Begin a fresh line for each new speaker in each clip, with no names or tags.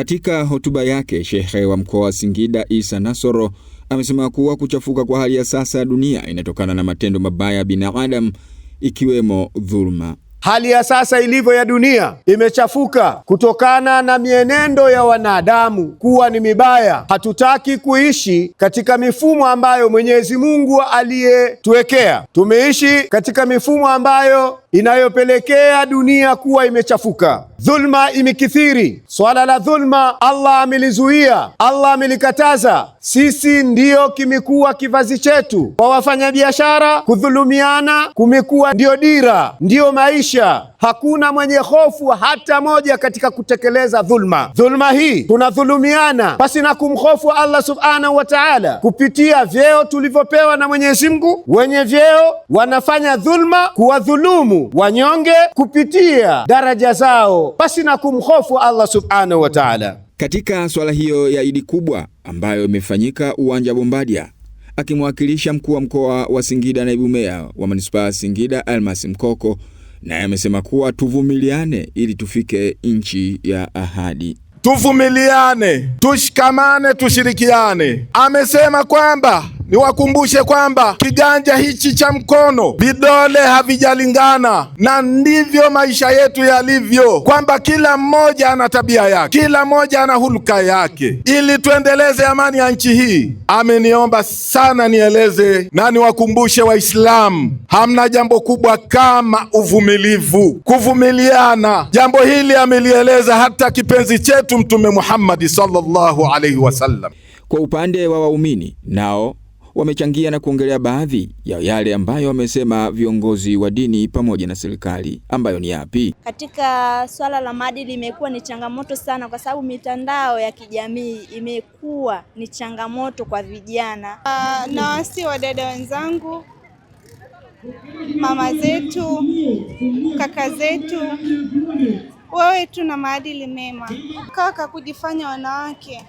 Katika hotuba yake, Sheikh wa mkoa wa Singida Isa Nasoro amesema kuwa kuchafuka kwa hali ya sasa ya dunia inatokana na matendo mabaya ya binadamu ikiwemo dhulma.
Hali ya sasa ilivyo ya dunia imechafuka kutokana na mienendo ya wanadamu kuwa ni mibaya. Hatutaki kuishi katika mifumo ambayo Mwenyezi Mungu aliyetuwekea. Tumeishi katika mifumo ambayo inayopelekea dunia kuwa imechafuka. Dhulma imekithiri. Swala la dhulma Allah amelizuia, Allah amelikataza. Sisi ndiyo kimekuwa kivazi chetu. Kwa wafanyabiashara, kudhulumiana kumekuwa ndio dira, ndio maisha. Hakuna mwenye hofu hata moja katika kutekeleza dhulma. Dhulma hii tunadhulumiana pasi na kumhofu Allah subhanahu wa ta'ala kupitia vyeo tulivyopewa na Mwenyezi Mungu. Wenye vyeo wanafanya dhulma, kuwadhulumu wanyonge kupitia daraja zao pasi na kumhofu Allah subhanahu wa ta'ala.
Katika swala hiyo ya Idi kubwa ambayo imefanyika uwanja Bombadia, akimwakilisha mkuu wa mkoa wa Singida naibu meya wa manispaa Singida Almas Mkoko, naye amesema kuwa tuvumiliane ili tufike nchi ya ahadi.
Tuvumiliane, tushikamane, tushirikiane. Amesema kwamba niwakumbushe kwamba kiganja hichi cha mkono vidole havijalingana, na ndivyo maisha yetu yalivyo, kwamba kila mmoja ana tabia yake, kila mmoja ana hulka yake. Ili tuendeleze amani ya nchi hii, ameniomba sana nieleze na niwakumbushe Waislamu, hamna jambo kubwa kama uvumilivu, kuvumiliana. Jambo hili amelieleza hata kipenzi chetu Mtume Muhammad sallallahu alaihi wasallam.
Kwa upande wa waumini, nao wamechangia na kuongelea baadhi ya yale ambayo wamesema viongozi wa dini pamoja na serikali, ambayo ni yapi?
Katika swala la maadili imekuwa ni changamoto sana, kwa sababu mitandao ya kijamii imekuwa ni changamoto kwa vijana.
Na wasi wa dada wenzangu, mama zetu, kaka zetu, wawe tu na maadili mema. Kaka kujifanya wanawake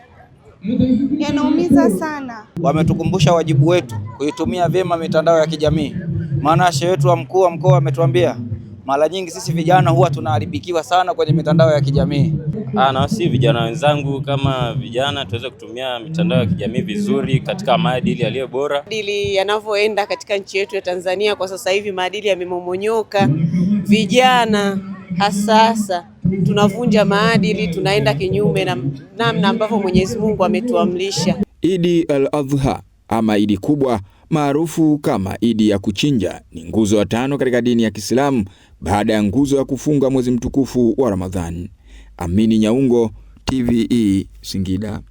yanaumiza sana.
Wametukumbusha wajibu wetu kuitumia vyema mitandao ya kijamii. Maana shehe wetu wa mkuu wa mkoa ametuambia mara nyingi sisi vijana huwa tunaharibikiwa sana kwenye mitandao ya kijamii.
Na si vijana wenzangu, kama vijana tuweze kutumia mitandao ya kijamii vizuri katika maadili yaliyo bora.
Maadili yanavyoenda katika nchi yetu ya Tanzania kwa sasa hivi, maadili yamemomonyoka. Vijana hasa tunavunja maadili, tunaenda kinyume na namna ambavyo Mwenyezi Mungu ametuamrisha.
Idi al-Adha ama Idi kubwa maarufu kama Idi ya kuchinja ni nguzo ya 5 katika dini ya Kiislamu baada ya nguzo ya kufunga mwezi mtukufu wa Ramadhani. Amini Nyaungo, TVE Singida.